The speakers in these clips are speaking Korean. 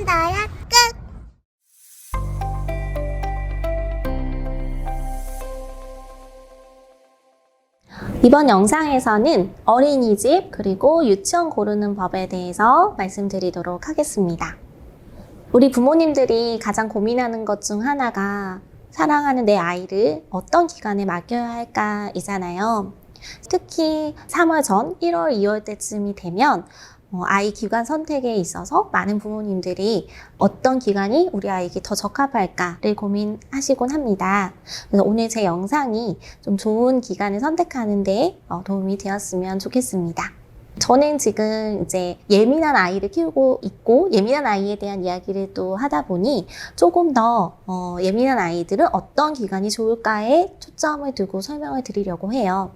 나야 끝. 이번 영상에서는 어린이집 그리고 유치원 고르는 법에 대해서 말씀드리도록 하겠습니다. 우리 부모님들이 가장 고민하는 것 중 하나가 사랑하는 내 아이를 어떤 기간에 맡겨야 할까이잖아요. 특히 3월 전 1월, 2월 때쯤이 되면 아이 기관 선택에 있어서 많은 부모님들이 어떤 기간이 우리 아이에게 더 적합할까를 고민하시곤 합니다. 그래서 오늘 제 영상이 좀 좋은 기간을 선택하는 데 도움이 되었으면 좋겠습니다. 저는 지금 이제 예민한 아이를 키우고 있고 예민한 아이에 대한 이야기를 또 하다 보니 조금 더 예민한 아이들은 어떤 기간이 좋을까에 초점을 두고 설명을 드리려고 해요.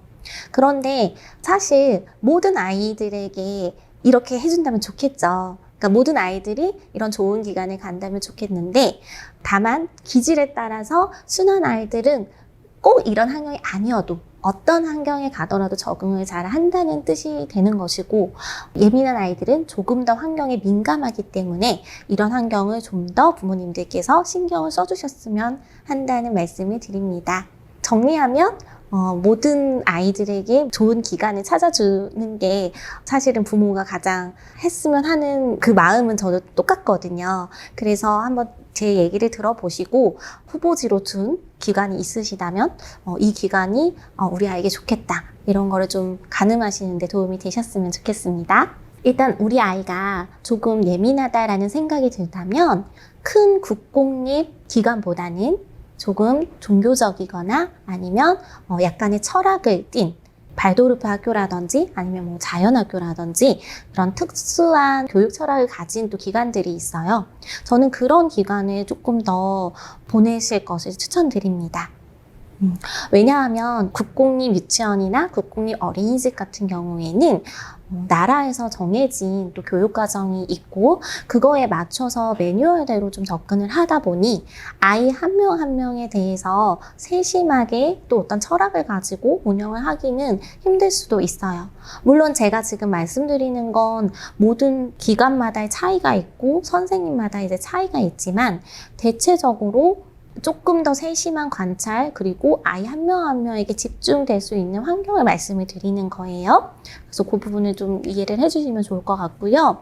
그런데 사실 모든 아이들에게 이렇게 해준다면 좋겠죠. 그러니까 모든 아이들이 이런 좋은 기간을 간다면 좋겠는데 다만 기질에 따라서 순한 아이들은 꼭 이런 환경이 아니어도 어떤 환경에 가더라도 적응을 잘 한다는 뜻이 되는 것이고 예민한 아이들은 조금 더 환경에 민감하기 때문에 이런 환경을 좀 더 부모님들께서 신경을 써주셨으면 한다는 말씀을 드립니다. 정리하면 모든 아이들에게 좋은 기간을 찾아주는 게 사실은 부모가 가장 했으면 하는 그 마음은 저도 똑같거든요. 그래서 한번 제 얘기를 들어보시고 후보지로 둔 기간이 있으시다면 이 기간이 우리 아이에게 좋겠다 이런 거를 좀 가늠하시는 데 도움이 되셨으면 좋겠습니다. 일단 우리 아이가 조금 예민하다라는 생각이 들다면 큰 국공립 기관보다는 조금 종교적이거나 아니면 약간의 철학을 띤 발도르프 학교라든지 아니면 뭐 자연학교라든지 그런 특수한 교육 철학을 가진 또 기관들이 있어요. 저는 그런 기관을 조금 더 보내실 것을 추천드립니다. 왜냐하면 국공립 유치원이나 국공립 어린이집 같은 경우에는 나라에서 정해진 또 교육과정이 있고 그거에 맞춰서 매뉴얼대로 좀 접근을 하다 보니 아이 한 명 한 명에 대해서 세심하게 또 어떤 철학을 가지고 운영을 하기는 힘들 수도 있어요. 물론 제가 지금 말씀드리는 건 모든 기관마다의 차이가 있고 선생님마다 이제 차이가 있지만 대체적으로 조금 더 세심한 관찰 그리고 아이 한 명 한 명에게 집중될 수 있는 환경을 말씀을 드리는 거예요. 그래서 그 부분을 좀 이해를 해주시면 좋을 것 같고요.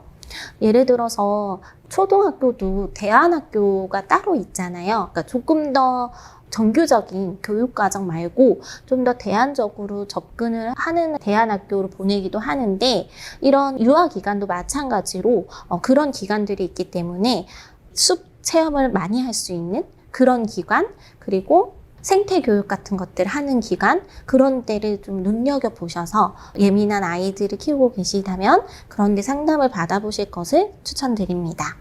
예를 들어서 초등학교도 대안학교가 따로 있잖아요. 그러니까 조금 더 정규적인 교육과정 말고 좀 더 대안적으로 접근을 하는 대안학교로 보내기도 하는데 이런 유아기관도 마찬가지로 그런 기관들이 있기 때문에 숲 체험을 많이 할 수 있는 그런 기관 그리고 생태교육 같은 것들을 하는 기관 그런 데를 좀 눈여겨보셔서 예민한 아이들을 키우고 계시다면 그런 데 상담을 받아보실 것을 추천드립니다.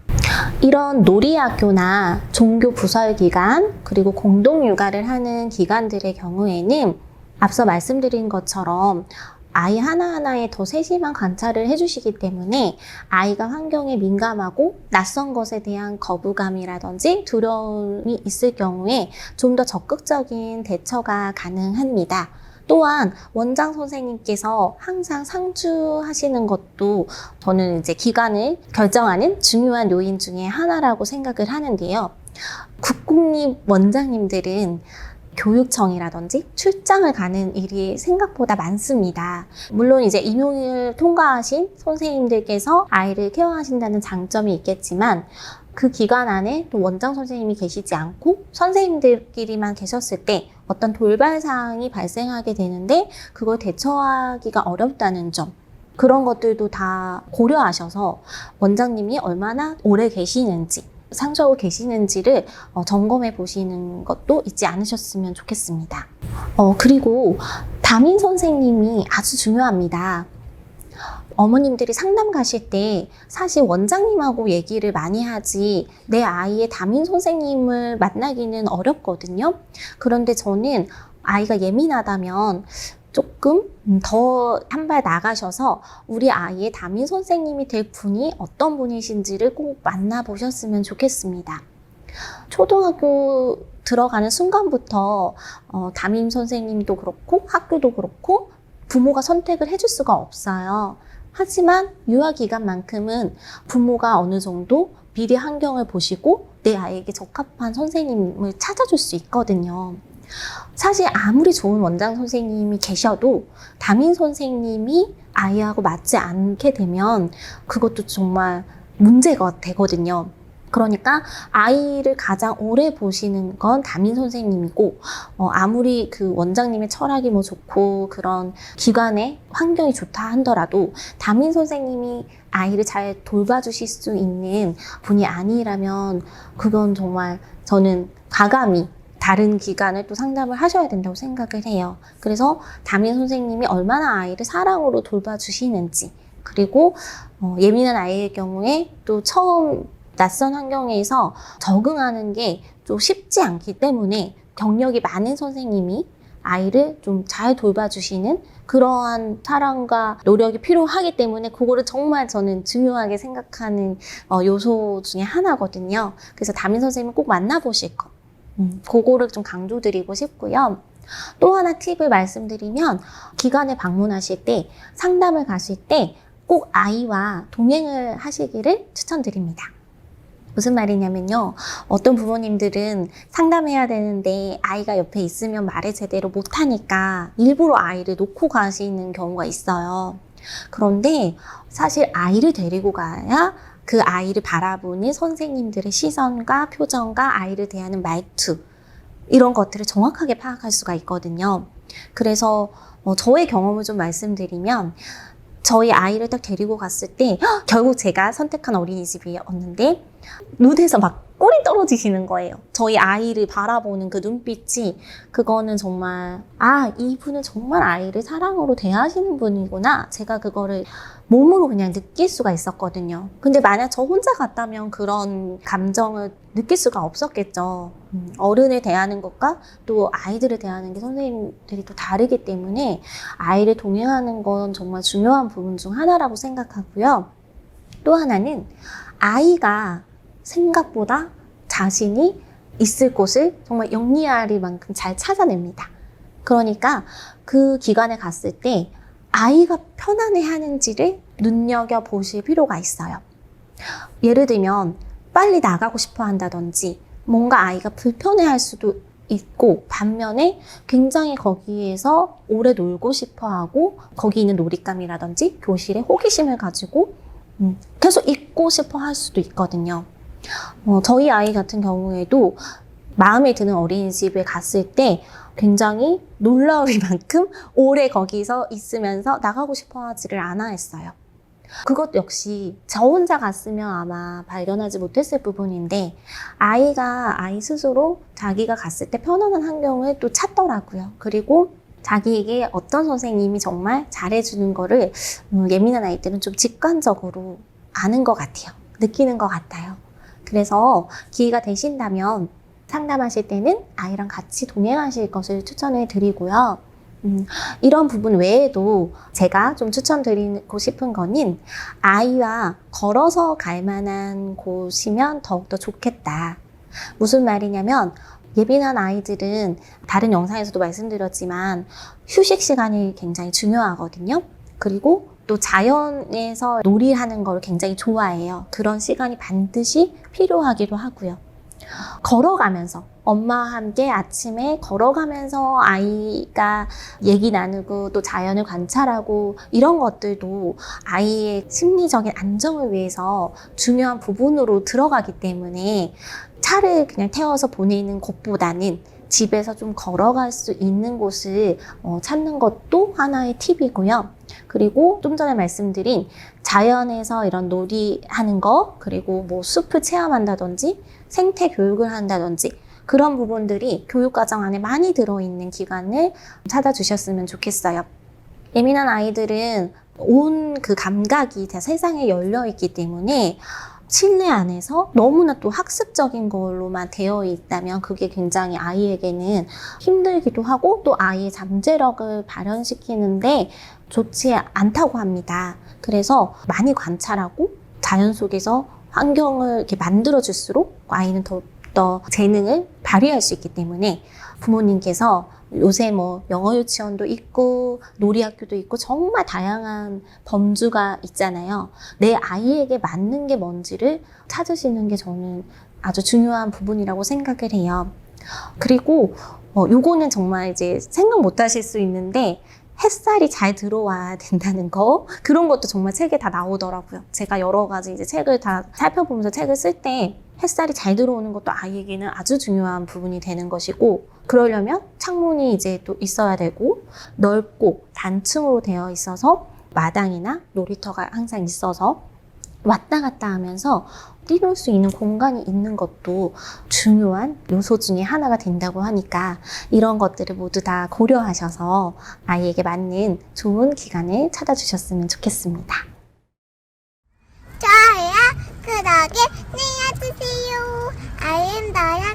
이런 놀이학교나 종교 부설기관 그리고 공동육아를 하는 기관들의 경우에는 앞서 말씀드린 것처럼 아이 하나하나에 더 세심한 관찰을 해주시기 때문에 아이가 환경에 민감하고 낯선 것에 대한 거부감이라든지 두려움이 있을 경우에 좀 더 적극적인 대처가 가능합니다. 또한 원장 선생님께서 항상 상주하시는 것도 저는 이제 기간을 결정하는 중요한 요인 중에 하나라고 생각을 하는데요. 국공립 원장님들은 교육청이라든지 출장을 가는 일이 생각보다 많습니다. 물론 이제 임용을 통과하신 선생님들께서 아이를 케어하신다는 장점이 있겠지만 그 기간 안에 또 원장 선생님이 계시지 않고 선생님들끼리만 계셨을 때 어떤 돌발 사항이 발생하게 되는데 그걸 대처하기가 어렵다는 점 그런 것들도 다 고려하셔서 원장님이 얼마나 오래 계시는지 상주하고 계시는지를 점검해 보시는 것도 잊지 않으셨으면 좋겠습니다. 그리고 담임 선생님이 아주 중요합니다. 어머님들이 상담 가실 때 사실 원장님하고 얘기를 많이 하지 내 아이의 담임 선생님을 만나기는 어렵거든요. 그런데 저는 아이가 예민하다면 조금 더 한 발 나가셔서 우리 아이의 담임 선생님이 될 분이 어떤 분이신지를 꼭 만나보셨으면 좋겠습니다. 초등학교 들어가는 순간부터 담임 선생님도 그렇고 학교도 그렇고 부모가 선택을 해줄 수가 없어요. 하지만 유아기간만큼은 부모가 어느 정도 미래 환경을 보시고 내 아이에게 적합한 선생님을 찾아줄 수 있거든요. 사실 아무리 좋은 원장 선생님이 계셔도 담임 선생님이 아이하고 맞지 않게 되면 그것도 정말 문제가 되거든요. 그러니까 아이를 가장 오래 보시는 건 담임 선생님이고, 아무리 그 원장님의 철학이 뭐 좋고 그런 기관의 환경이 좋다 하더라도 담임 선생님이 아이를 잘 돌봐주실 수 있는 분이 아니라면 그건 정말 저는 과감히 다른 기관을 또 상담을 하셔야 된다고 생각을 해요. 그래서 담임 선생님이 얼마나 아이를 사랑으로 돌봐주시는지, 그리고 예민한 아이의 경우에 또 처음 낯선 환경에서 적응하는 게 좀 쉽지 않기 때문에 경력이 많은 선생님이 아이를 좀 잘 돌봐주시는 그러한 사랑과 노력이 필요하기 때문에 그거를 정말 저는 중요하게 생각하는 요소 중에 하나거든요. 그래서 담임 선생님 꼭 만나보실 것. 그거를 좀 강조드리고 싶고요. 또 하나 팁을 말씀드리면 기관에 방문하실 때, 상담을 가실 때 꼭 아이와 동행을 하시기를 추천드립니다. 무슨 말이냐면요. 어떤 부모님들은 상담해야 되는데 아이가 옆에 있으면 말을 제대로 못하니까 일부러 아이를 놓고 가시는 경우가 있어요. 그런데 사실 아이를 데리고 가야 그 아이를 바라보는 선생님들의 시선과 표정과 아이를 대하는 말투, 이런 것들을 정확하게 파악할 수가 있거든요. 그래서 저의 경험을 좀 말씀드리면, 저희 아이를 딱 데리고 갔을 때 결국 제가 선택한 어린이집이었는데 눈에서 막 꿀이 떨어지시는 거예요. 저희 아이를 바라보는 그 눈빛이, 그거는 정말 이분은 정말 아이를 사랑으로 대하시는 분이구나, 제가 그거를 몸으로 그냥 느낄 수가 있었거든요. 근데 만약 저 혼자 갔다면 그런 감정을 느낄 수가 없었겠죠. 어른을 대하는 것과 또 아이들을 대하는 게 선생님들이 또 다르기 때문에 아이를 동행하는 건 정말 중요한 부분 중 하나라고 생각하고요. 또 하나는 아이가 생각보다 자신이 있을 곳을 정말 영리하리만큼 잘 찾아냅니다. 그러니까 그 기관에 갔을 때 아이가 편안해하는지를 눈여겨보실 필요가 있어요. 예를 들면 빨리 나가고 싶어 한다든지 뭔가 아이가 불편해할 수도 있고, 반면에 굉장히 거기에서 오래 놀고 싶어 하고 거기 있는 놀잇감이라든지 교실에 호기심을 가지고 계속 있고 싶어 할 수도 있거든요. 저희 아이 같은 경우에도 마음에 드는 어린이집에 갔을 때 굉장히 놀라울 만큼 오래 거기서 있으면서 나가고 싶어 하지를 않아 했어요. 그것 역시 저 혼자 갔으면 아마 발견하지 못했을 부분인데, 아이가 아이 스스로 자기가 갔을 때 편안한 환경을 또 찾더라고요. 그리고 자기에게 어떤 선생님이 정말 잘해주는 거를 예민한 아이들은 좀 직관적으로 아는 것 같아요. 느끼는 것 같아요. 그래서 기회가 되신다면 상담하실 때는 아이랑 같이 동행하실 것을 추천해 드리고요. 이런 부분 외에도 제가 좀 추천드리고 싶은 거는, 아이와 걸어서 갈 만한 곳이면 더욱더 좋겠다. 무슨 말이냐면, 예민한 아이들은 다른 영상에서도 말씀드렸지만 휴식 시간이 굉장히 중요하거든요. 그리고 또 자연에서 놀이하는 걸 굉장히 좋아해요. 그런 시간이 반드시 필요하기도 하고요. 걸어가면서, 엄마와 함께 아침에 걸어가면서 아이가 얘기 나누고 또 자연을 관찰하고, 이런 것들도 아이의 심리적인 안정을 위해서 중요한 부분으로 들어가기 때문에 차를 그냥 태워서 보내는 것보다는 집에서 좀 걸어갈 수 있는 곳을 찾는 것도 하나의 팁이고요. 그리고 좀 전에 말씀드린 자연에서 이런 놀이하는 거, 그리고 뭐 숲을 체험한다든지 생태 교육을 한다든지, 그런 부분들이 교육과정 안에 많이 들어있는 기관을 찾아주셨으면 좋겠어요. 예민한 아이들은 온 그 감각이 다 세상에 열려있기 때문에 실내 안에서 너무나 또 학습적인 걸로만 되어 있다면 그게 굉장히 아이에게는 힘들기도 하고, 또 아이의 잠재력을 발현시키는데 좋지 않다고 합니다. 그래서 많이 관찰하고 자연 속에서 환경을 이렇게 만들어줄수록 아이는 더욱더 재능을 발휘할 수 있기 때문에 부모님께서 요새 뭐 영어 유치원도 있고 놀이학교도 있고 정말 다양한 범주가 있잖아요. 내 아이에게 맞는 게 뭔지를 찾으시는 게 저는 아주 중요한 부분이라고 생각을 해요. 그리고 요거는 정말 이제 생각 못 하실 수 있는데 햇살이 잘 들어와야 된다는 거, 그런 것도 정말 책에 다 나오더라고요. 제가 여러 가지 이제 책을 다 살펴보면서 책을 쓸 때 햇살이 잘 들어오는 것도 아이에게는 아주 중요한 부분이 되는 것이고, 그러려면 창문이 이제 또 있어야 되고, 넓고 단층으로 되어 있어서 마당이나 놀이터가 항상 있어서 왔다 갔다 하면서 뛰놀 수 있는 공간이 있는 것도 중요한 요소 중에 하나가 된다고 하니까 이런 것들을 모두 다 고려하셔서 아이에게 맞는 좋은 기간을 찾아주셨으면 좋겠습니다. 좋아요, 구독을 눌러주세요. 알림 달아